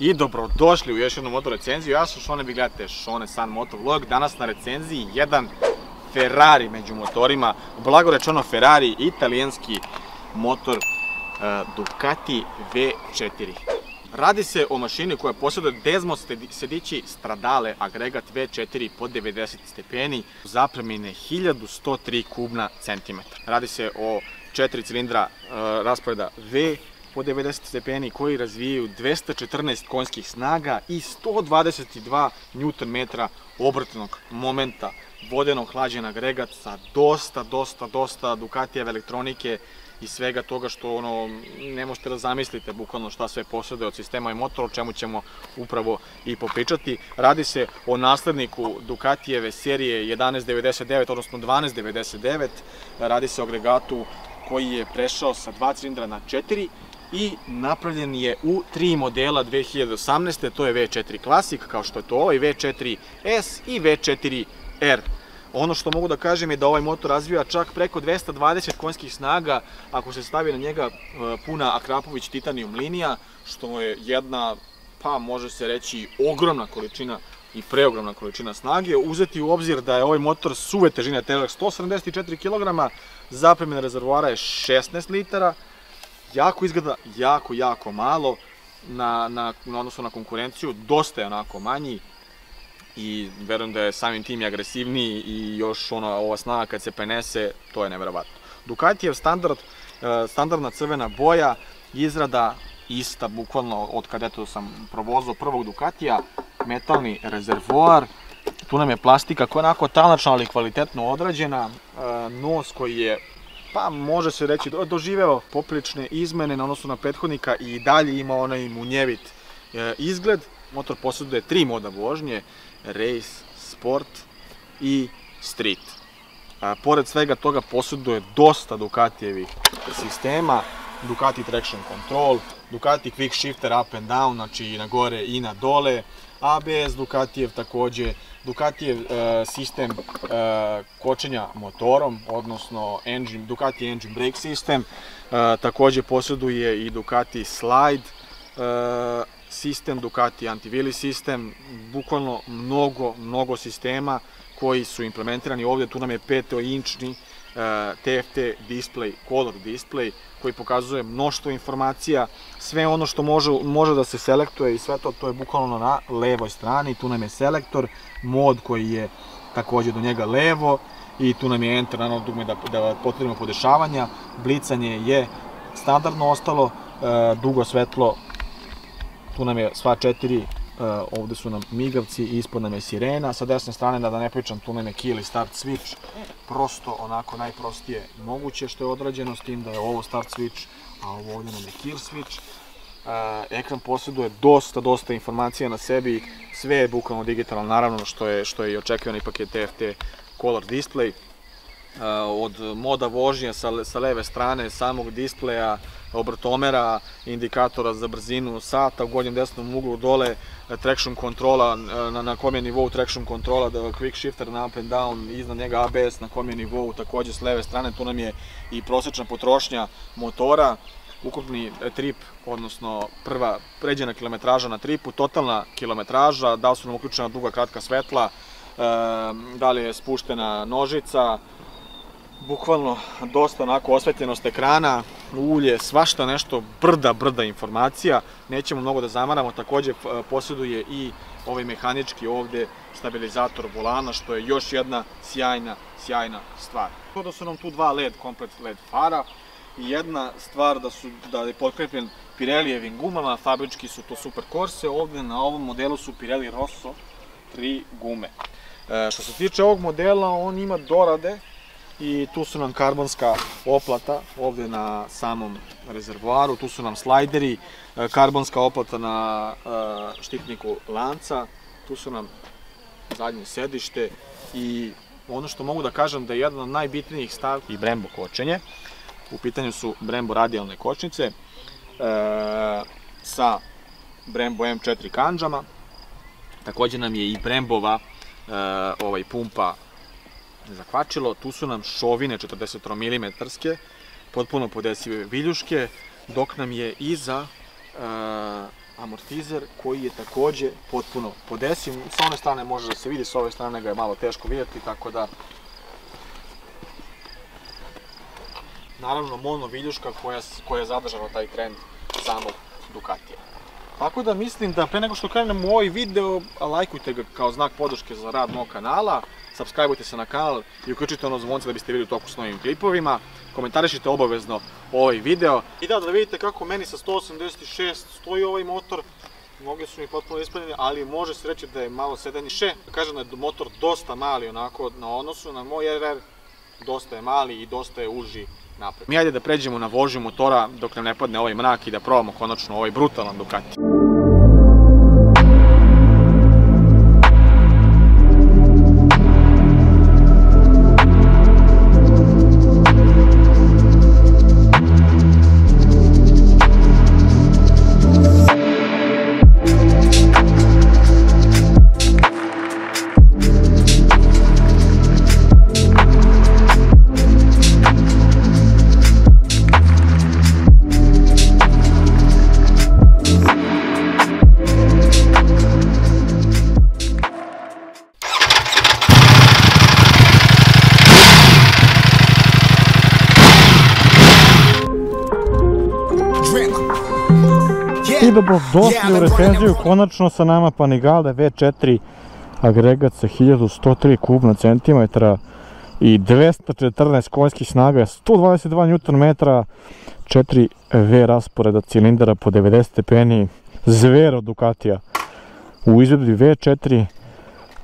I dobrodošli u još jednu moto recenziju. Ja sam Šone, vi gledate Šone San Motovlog. Danas na recenziji jedan Ferrari među motorima. Blago rečeno Ferrari, italijanski motor Ducati V4. Radi se o mašini koja posjeduje Desmo Sedici Stradale agregat V4 pod 90 stepeni, zapremine 1103 kubna centimetra. Radi se o 4 cilindra rasporeda V po 90 stepeni koji razvijaju 214 konjskih snaga i 122 Nm obrtnog momenta. Vodeno hlađen agregat sa dosta Ducatijeve elektronike i svega toga što ne možete da zamislite bukvalno šta sve posjeduje od sistema i motora, o čemu ćemo upravo i popričati. Radi se o nasledniku Ducatijeve serije 1199, odnosno 1299. Radi se o agregatu koji je prešao sa 2 cilindra na 4 i napravljen je u 3 modela 2018. To je V4 Classic, kao što je to ovaj, V4S i V4R. Ono što mogu da kažem je da ovaj motor razvija čak preko 220 konjskih snaga ako se stavi na njega puna Akrapović Titanium linija, što je jedna, pa može se reći, ogromna količina i preogromna količina snage. Uzeti u obzir da je ovaj motor suve težine, težak 174 kg, zapremina rezervoara je 16 litara, jako izgleda jako malo na odnosu na konkurenciju, dosta je onako manji i verujem da je samim tim i agresivniji i još ova snaga kad se prenese, to je neverovatno. Ducatijev standardna crvena boja, izrada ista bukvalno od kada sam provozao prvog Ducatija, metalni rezervoar, tu nam je plastika koja je onako talnačna ali kvalitetno odrađena, nos koji je, pa može se reći, doživeo poprilične izmene na odnosu na prethodnika i dalje ima onaj munjevit izgled. Motor posjeduje 3 moda vožnje, Race, Sport i Street. Pored svega toga posjeduje dosta Ducatijevih sistema, Ducati Traction Control, Ducati Quick Shifter Up and Down, znači i na gore i na dole, ABS Ducatijev takođe, Ducatijev sistem kočenja motorom, odnosno Ducati Engine Brake System, takođe posjeduje i Ducati Slide sistem, Ducati Anti-Wheelie sistem, bukvalno mnogo sistema koji su implementirani ovdje. Tu nam je 5-inčni TFT display, color display, koji pokazuje mnoštvo informacija, sve ono što može da se selektuje i sve to je bukvalno na levoj strani. Tu nam je selektor, mod koji je takođe do njega levo i tu nam je enter, naravno dugme da potrebimo podešavanja, blicanje je standardno ostalo, dugo svetlo, tu nam je sva 4, ovde su nam migavci i ispod nam je sirena, sa desne strane da ne pričam, tu nam je kill i start switch, prosto onako najprostije moguće što je odrađeno, s tim da je ovo start switch, a ovo ovdje nam je kill switch. Ekran posjeduje dosta informacija na sebi, sve je bukvalno digitalno, naravno što je i očekivani paket TFT color display. Od moda vožnje sa leve strane, samog displeja, obrtomera, indikatora za brzinu sata, u gornjem desnom uglu dole traction kontrola, na kom je nivou traction kontrola, quick shifter na up and down, iznad njega ABS na kom je nivou, takođe s leve strane. Tu nam je i prosječna potrošnja motora, ukupni trip, odnosno prva pređena kilometraža na tripu, totalna kilometraža, da li su nam uključena duga, kratka svetla, da li je spuštena nožica, bukvalno dosta onako osvetljenost ekrana, ulje, svašta nešto, brda informacija, nećemo mnogo da zamaramo. Takođe posjeduje i ovaj mehanički ovde stabilizator volana, što je još jedna sjajna stvar. Da su nam tu dva komplet LED fara i jedna stvar da je potkrepljen Pirelijevim gumama, fabrički su to Super Corse, ovde na ovom modelu su Pirelli Rosso 3 gume. Što se tiče ovog modela, on ima dorade i tu su nam karbonska oplata ovde na samom rezervoaru, tu su nam slajderi, karbonska oplata na štitniku lanca, tu su nam zadnje sedište i ono što mogu da kažem da je jedna od najbitnijih stavki i Brembo kočenje. U pitanju su Brembo radijalne kočnice sa Brembo M4 kandžama, takođe nam je i Brembova pumpa za kvačilo, tu su nam šovine 40 mm, potpuno podesive viljuške, dok nam je iza amortizer koji je takođe potpuno podesiv. Sa one strane može da se vidi, sa ove strane ga je malo teško vidjeti, tako da... Naravno, mono viljuška koja je zadržala taj trend samog Ducatija. Tako da mislim da pre nego što krenemo u ovaj video, lajkujte ga kao znak podrške za rad mog kanala, subscribeujte se na kanal i uključite ono zvonce da biste vidjeli u toku s novim klipovima, komentarišite obavezno ovaj video. I da vidite kako meni sa 186 stoji ovaj motor, noge su mi potpuno ispaljene, ali može se reći da je malo sedaniše. Kažem da je motor dosta mali onako na odnosu na moj RR, dosta je mali i dosta je uži napred. Mi ajde da pređemo na vožnju motora dok nam ne padne ovaj mrak i da probamo konačno ovaj brutalan Ducati. I da bi došli u recenziju, konačno sa nama Panigale V4 agregat sa 1103 kubna centimetra i 214 konjskih snaga, 122 Nm, 4 V rasporeda cilindara po 90 stepeni, zver od Ducatija. U izvedbi V4,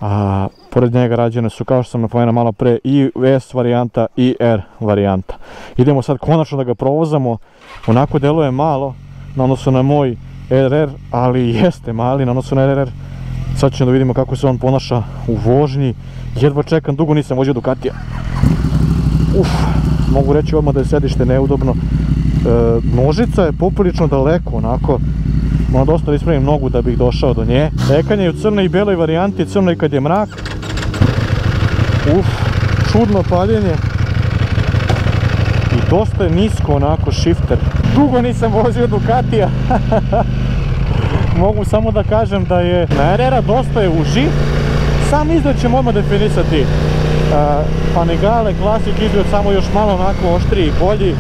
a pored njega rađene su, kao što sam napomenuo malo pre, i S varijanta i R varijanta. Idemo sad konačno da ga provozamo, onako deluje malo na odnosu na moj RR, ali jeste mali na odnosu na RR. Sad ćemo da vidimo kako se on ponaša u vožnji. Jedva čekam, dugo nisam vozio Ducatija. Mogu reći odmah da je sedište neudobno. Nožica je poprilično daleko, onako. Moram dosta da ispravim nogu da bih došao do nje. Ekran je u crnoj i beloj varijanti, crnoj kad je mrak. Čudno paljenje. I dosta je nisko onako shifter. Dugo nisam vozio Ducatija. Mogu samo da kažem da je na RR-a dosta je uži. Sam izgled ćemo odmah definisati. Panigale Classic izgled samo još malo onako oštriji i bolji.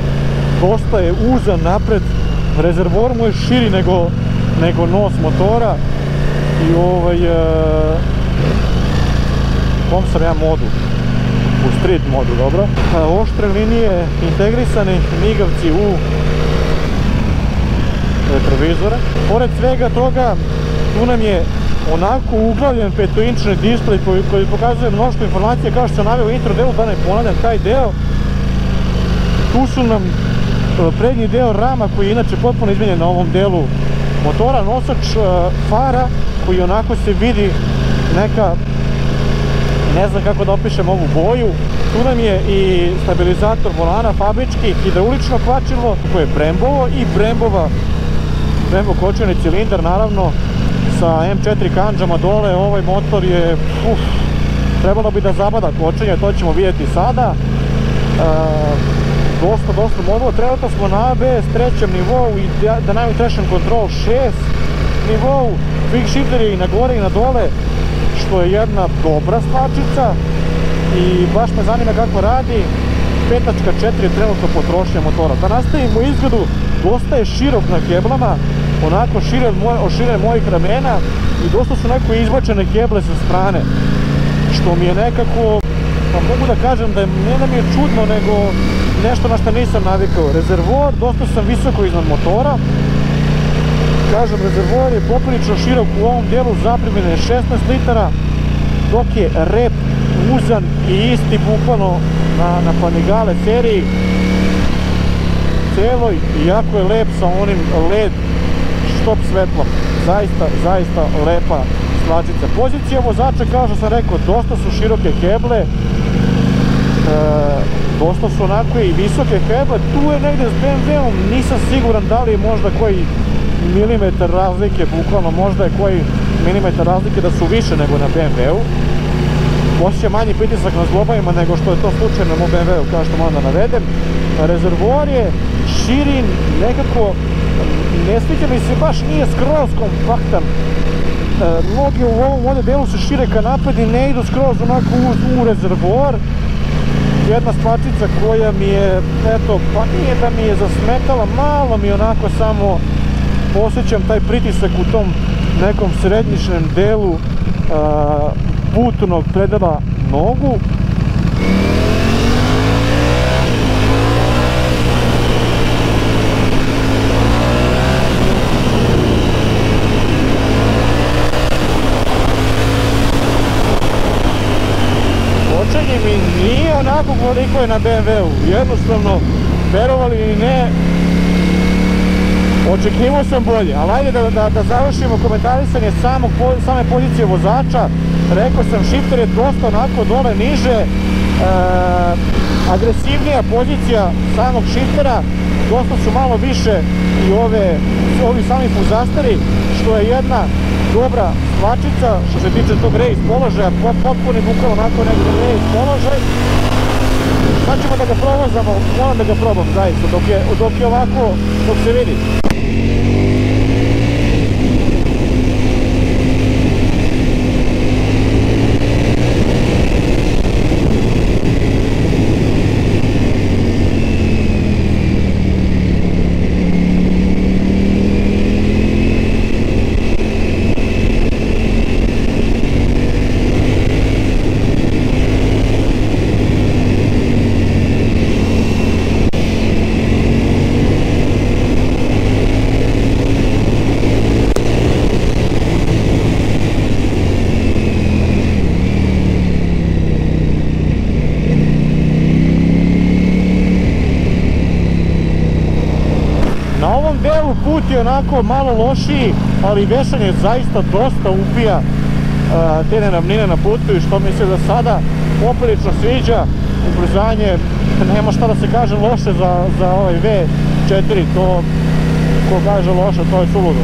Dosta je uzan napred. Rezervoar mu je širi nego nos motora. I kom sam ja modu? U street modu, dobro. Oštre linije, integrisani migavci u retrovizora. Pored svega toga, tu nam je onako uglavljen 5-inčni displej koji pokazuje mnoštvo informacija, kao što sam naveo u intro delu, da ne ponavljam taj deo. Tu su nam prednji deo rama koji je inače potpuno izmenjen na ovom delu motora, nosač fara koji onako se vidi neka, ne znam kako da opišem ovu boju. Tu nam je i stabilizator volana fabrički, hidraulično kvačilo koje je Brembovo i Brembo kočeni cilindar, naravno sa M4 kandžama dole. Ovaj motor je, trebalo bi da zabada kočenje, to ćemo vidjeti sada. Dosta modelo. Trenutno smo na ABS 3. nivou i Dynamic Traction Control 6 nivou. Quick shifter je i na gore i na dole, što je jedna dobra stvačica i baš me zanima kako radi. 5.4 je trenutno potrošnja motora. Da nastavimo izgledu, dosta je širok na keblama, onako od širine mojih ramena i dosta su neko izbačene keble sa strane, što mi je nekako, pa mogu da kažem da ne da mi je čudno, nego nešto na što nisam navikao. Rezervoar, dosta sam visoko iznad motora. Kažem, rezervoar je poprilično širok, u ovom dijelu zaprimljene 16 litara, dok je rep uzan i isti bukvalno na Panigale seriji celoj, iako je lep sa onim LED stop svetlom. Zaista lepa stvačica. Pozicija vozača, kao što sam rekao, dosta su široke keble, dosta su onako i visoke keble. Tu je negde s BMW-om, nisam siguran da li je možda koji milimetar razlike, bukvalno možda je koji milimetar razlike da su više nego na BMW-u. Osjeća manji pritisak na zglobovima nego što je to slučaj na BMW-u, kao što moram da navedem. Rezervoar je širin, nekako ne sviđa mi se, baš nije skroz kompaktan. Noge u ovom ovdje delu se šire ka napred i ne idu skroz onako u rezervoar. Jedna stvarčica koja mi je, eto, pa nije da mi je zasmetala, malo mi onako samo osjećam taj pritisak u tom nekom središnjem delu putnog predela nogu. Kočenje mi nije onako koliko je na BMW-u, jednostavno, verovali ili ne, očekivao sam bolje, ali ajde da završimo komentarisanje same pozicije vozača. Rekao sam, shifter je dosta onako dole niže, agresivnija pozicija samog shiftera, dosta su malo više i ovi sami fuzasteri, što je jedna dobra stvačica što se tiče tog race položaja, potpuni bukvalno onako nekako race položaj. Sad ćemo da ga provozamo, moram da ga probam zaista, dok je ovako, dok se vidi. Put je onako malo lošiji, ali vešanje zaista dosta ubija te neravnine na putu i što mi se za sada poprilično sviđa. Ubrzanje, nema šta da se kaže loše za ovaj V4, to ko kaže loše, to je suludo.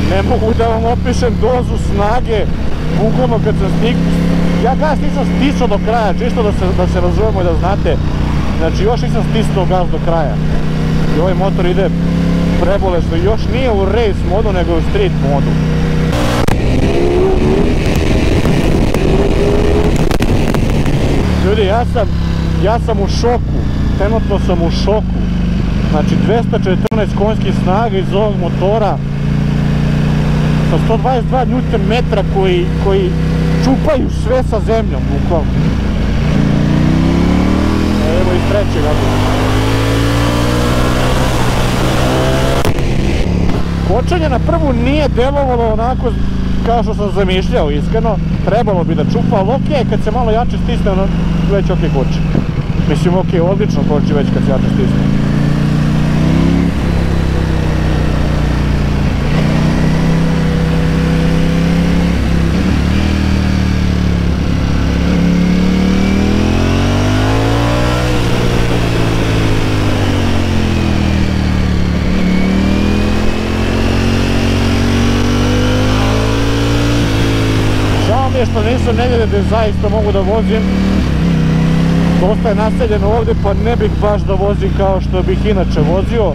Ne mogu da vam opišem dozu snage, bukvalno kad sam ja gas nisam stisao do kraja, čisto da se razumemo i da znate, znači još nisam stisao gas do kraja i ovaj motor ide prebolesno, još nije u race modu nego u street modu. Ljudi, ja sam u šoku, trenutno sam u šoku, znači 214 konjskih snaga iz ovog motora sa 122 Nm koji čupaju sve sa zemljom, bukvalno. Evo iz trećeg. Kočenje na prvu nije delovalo onako kao što sam zamišljao, iskreno. Trebalo bi da čupa, ali okej, kad se malo jače stisne, već okej koči. Mislim, okej, odlično koči već kad se jače stisne. Što nisam negdje gdje zaista mogu da vozim, dosta je naseljeno ovdje pa ne bih baš da vozim kao što bih inače vozio,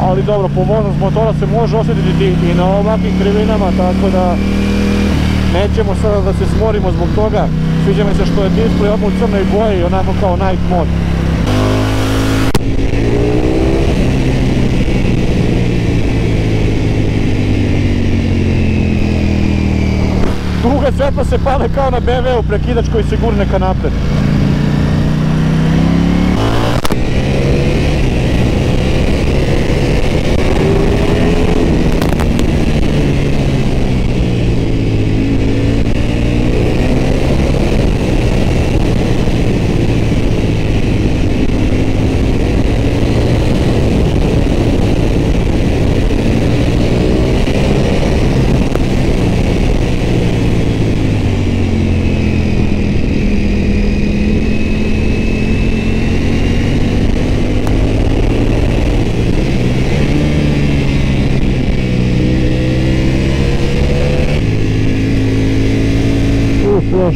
ali dobro, povodnost motora se može osjetiti i na ovakvim krivinama, tako da nećemo sada da se smorimo zbog toga. Sviđa mi se što je display odmah u crnoj boji, onako kao night mode. se pale kao na BMW-u, prekidač koji se gurne ka napred.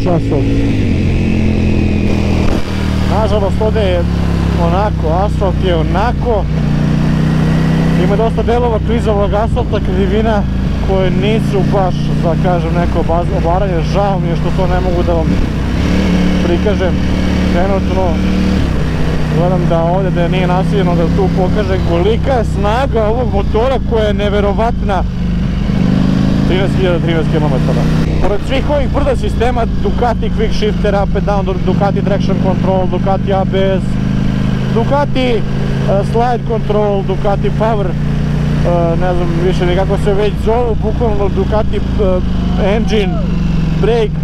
Asfalt. Nažalost ovdje je onako, asfalt je onako, ima dosta delova klizavog asfalta, krivina koje nisu baš, da kažem, neko obaranje. Žao mi je što to ne mogu da vam prikažem. Trenutno gledam da ovdje da nije nasiljeno, da tu pokažem kolika je snaga ovog motora koja je neverovatna. 13.013 km. Pored svih ovih brda sistema, Ducati Quick Shifter, Up and Down, Ducati Traction Control, Ducati ABS, Ducati Slide Control, Ducati Power, ne znam više ni kako se već zovu, bukvalno Ducati Engine, Brake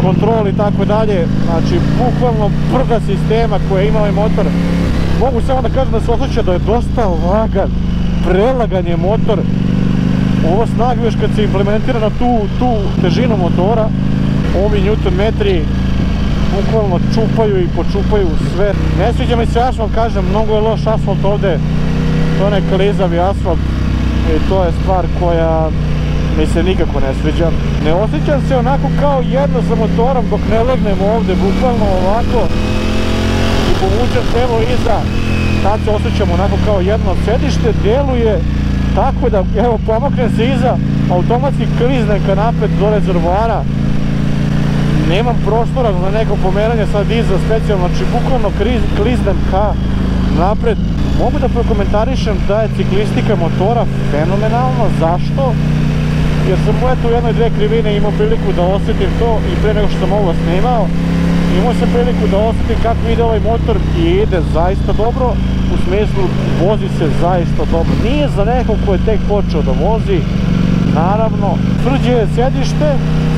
Control i tako dalje. Znači, bukvalno brda sistema koje ima ovaj motor. Mogu samo da kažem da se osjeća da je dosta lagan, prelagan je motor. Ovo snaga još kad se implementira na tu težinu motora, ovi newton metri bukvalno čupaju i počupaju sve. Ne sviđa mi se asfalt, kažem, mnogo je loš asfalt ovdje, to je onaj klizavi asfalt i to je stvar koja mi se nikako ne sviđa. Ne osjećam se onako kao jedno sa motorom dok ne legnem ovdje, bukvalno ovako i povučem telo iza, tad se osjećam onako kao jedno sedište, deluje tako da, evo, pomaknem se iza, automatski kliznem ka napred do rezervoara. Nemam prostora za neko pomeranje sad iza specijalno, znači bukvalno kliznem ka napred. Mogu da prokomentarišem da je ciklistika motora fenomenalna. Zašto? Jer sam u jednoj dve krivine imao priliku da osjetim to i pre nego što sam ovo snimao. Imao sam priliku da osjetim kako ide ovaj motor i ide zaista dobro. U smislu, vozi se zaista dobro. Nije za nekog ko je tek počeo da vozi, naravno. Tvrđe je sjedište,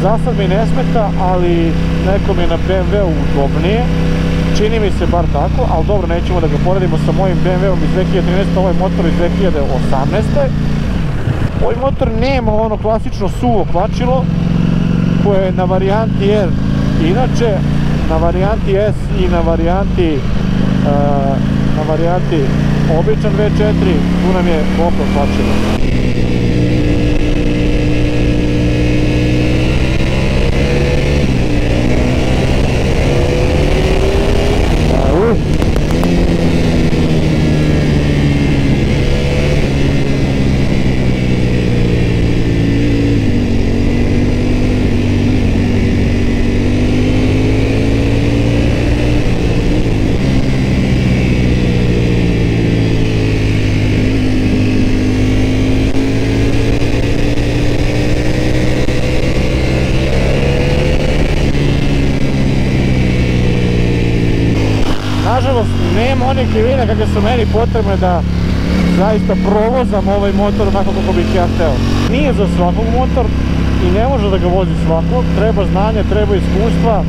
za sad mi ne smeta, ali nekom je na BMW-u udobnije. Čini mi se bar tako, ali dobro, nećemo da ga poredimo sa mojim BMW-om iz 2013. Ovaj motor iz 2018. Ovaj motor nema ono klasično suvo kvačilo koje je na varijanti R. Inače, na varijanti S i na varijanti običan V4, tu nam je opet kvačilo. Nažalost, nema onih krivina kakve su meni potrebne da zaista provozam ovaj motor onako kako bih ja hteo. Nije za svakog motor i ne može da ga vozi svako, treba znanje, treba iskustva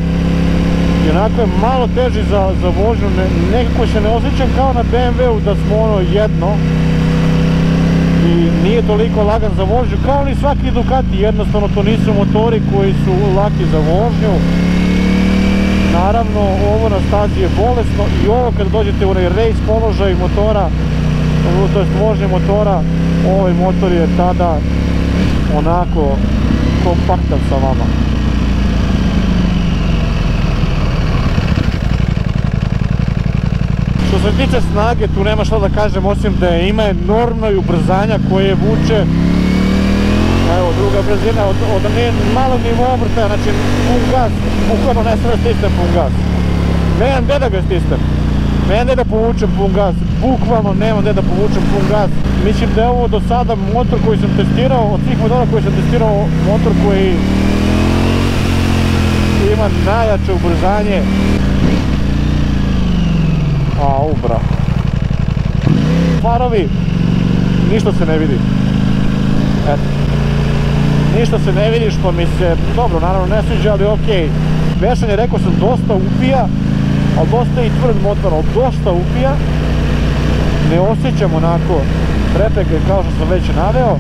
i onako je malo teži za vožnju, nekako se ne osjećam kao na BMW-u da smo ono jedno i nije toliko lagan za vožnju kao ni svaki Ducati, jednostavno to nisu motori koji su laki za vožnju. Naravno, ovo na stazi je bolesno i ovo kad dođete u onaj race položaj motora, to jest vožnje motora, ovaj motor je tada onako kompaktan sa vama. Što se tiče snage, tu nema šta da kažem osim da ima enormno i ubrzanja koje vuče. Evo, druga brzina od malog nivoa obrtaja, znači pun gas, bukvalno ne sve stisnem pun gas. Nemam gde da ga stisnem, nemam gde da povučem pun gas, bukvalno nemam gde da povučem pun gas. Mislim da je ovo do sada motor koji sam testirao, od svih motora koji sam testirao, motor koji ima najjače ubrzanje. Au, bra. Farovi, ništa se ne vidi. Eto. Ništa se ne vidi, što mi se, dobro, naravno ne sviđa, ali okej. Vešanje, rekao sam, dosta upija, ali dosta i tvrd motor, ali dosta upija. Ne osjećam onako prepreke kao što sam već naveo.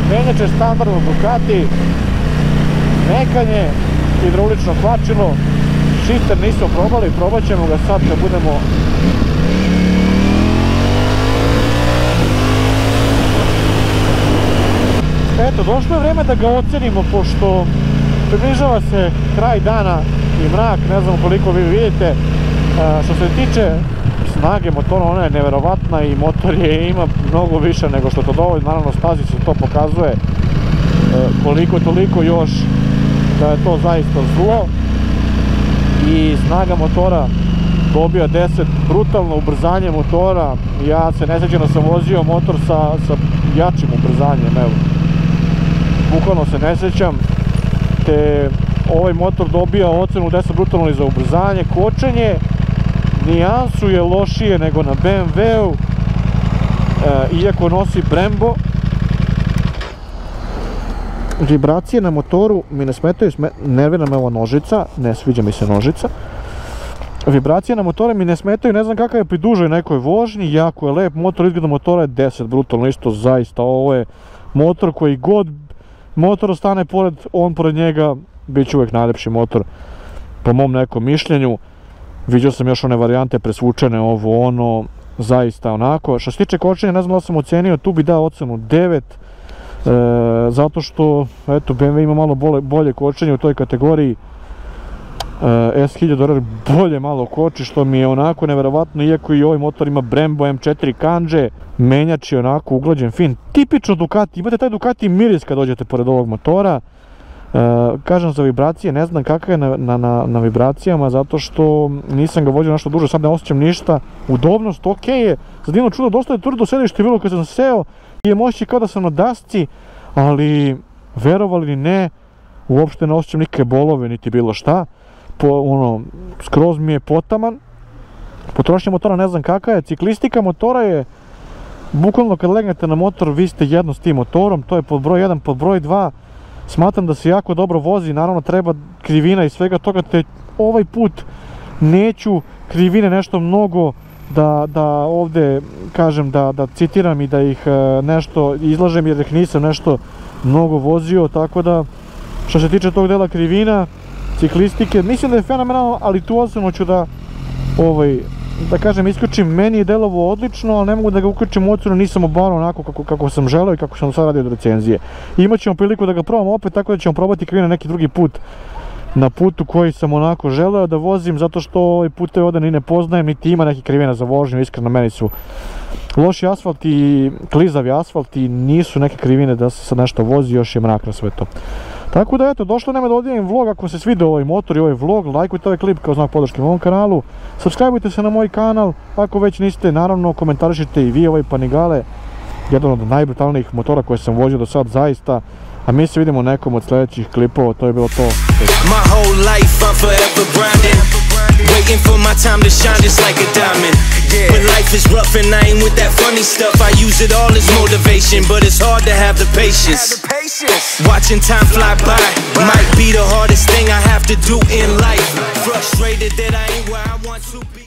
Menjač je standardno Ducati, mekanje, hidraulično kvačilo, shifter nismo probali, probat ćemo ga sad kad budemo. Eto, došlo je vreme da ga ocenimo, pošto približava se kraj dana i mrak, ne znam koliko vi vidite. Što se tiče snage motora, ona je neverovatna i motor ima mnogo više nego što to dovoljno, naravno stazi se to pokazuje koliko toliko još da je to zaista zlo. I snaga motora dobija 10, brutalno ubrzanje motora. Ja se ne sjećam da sam vozio motor sa jačim ubrzanjem, evo. Bukvalno se ne sjećam, te ovaj motor dobija ocenu 10 brutalno i za ubrzanje. Kočenje nijansu je lošije nego na BMW-u, iako nosi Brembo. Vibracije na motoru mi ne smetaju, nervira me ova nožica, ne sviđa mi se nožica. Vibracije na motoru mi ne smetaju, ne znam kakav je pri dužoj nekoj vožnji, jako je lep motor, izgleda motora je 10 brutalno, isto zaista, ovo je motor koji god motor ostane pored, on pored njega, bit će uvijek najlepši motor, po mom nekom mišljenju. Vidio sam još one varijante presvučene, ovo ono, zaista onako. Što se tiče kočenja, ne znam da sam ocenio, tu bi dao ocenu 9, zato što, eto, BMW ima malo bolje kočenje u toj kategoriji. S1000 bolje malo koči, što mi je onako neverovatno, iako i ovaj motor ima Brembo M4 kanđe, menjač je onako uglađen, fin, tipično Ducati, imate taj Ducati miris kad dođete pored ovog motora. Kažem za vibracije, ne znam kakav je na vibracijama, zato što nisam ga vozio nešto duže, sad ne osjećam ništa. Udobnost, ok je, za divno čudo, dosta je tvrdo sedište bilo kad sam seo i je moći kao da sam na dasci, ali verovali ni ne, uopšte ne osjećam nikakve bolove niti bilo šta. Skroz mi je potaman. Potrošnja motora ne znam kakva je, ciklistika motora je bukvalno kad legnete na motor vi ste jedno s tim motorom, to je pod broj 1, pod broj 2. Smatram da se jako dobro vozi, naravno treba krivina i svega toga, te ovaj put neću krivine nešto mnogo da ovdje kažem, da citiram i da ih nešto izlažem, jer ih nisam nešto mnogo vozio, tako da što se tiče tog dela krivina, ciklistike, mislim da je fenomenalno, ali tu ocenu ću da kažem isključim. Meni je delovo odlično, ali ne mogu da ga uključim u ocenu, nisam obarao onako kako sam želeo i kako sam sad radio do recenzije. Imat ćemo priliku da ga probamo opet, tako da ćemo probati krivine neki drugi put na putu koji sam onako želeo da vozim, zato što ovaj put ovdje ni ne poznajem, niti ima neki krivina za vožnju, iskreno meni su loši asfalt i klizavi asfalt i nisu neke krivine da se sad nešto vozi, još je mrak na sve to. Tako da eto, došlo nema da odijelim vlog, ako se svidio ovaj motor i ovaj vlog, lajkujte ovaj klip kao znak podrške ovom kanalu, subscribeujte se na moj kanal, ako već niste, naravno komentarišite i vi ovaj Panigale, jedan od najbrutalnijih motora koje sam vozio do sad zaista, a mi se vidimo u nekom od sljedećih klipova, to je bilo to. Waiting for my time to shine just like a diamond. When life is rough and I ain't with that funny stuff, I use it all as motivation, but it's hard to have the patience. Watching time fly by might be the hardest thing I have to do in life. Frustrated that I ain't where I want to be.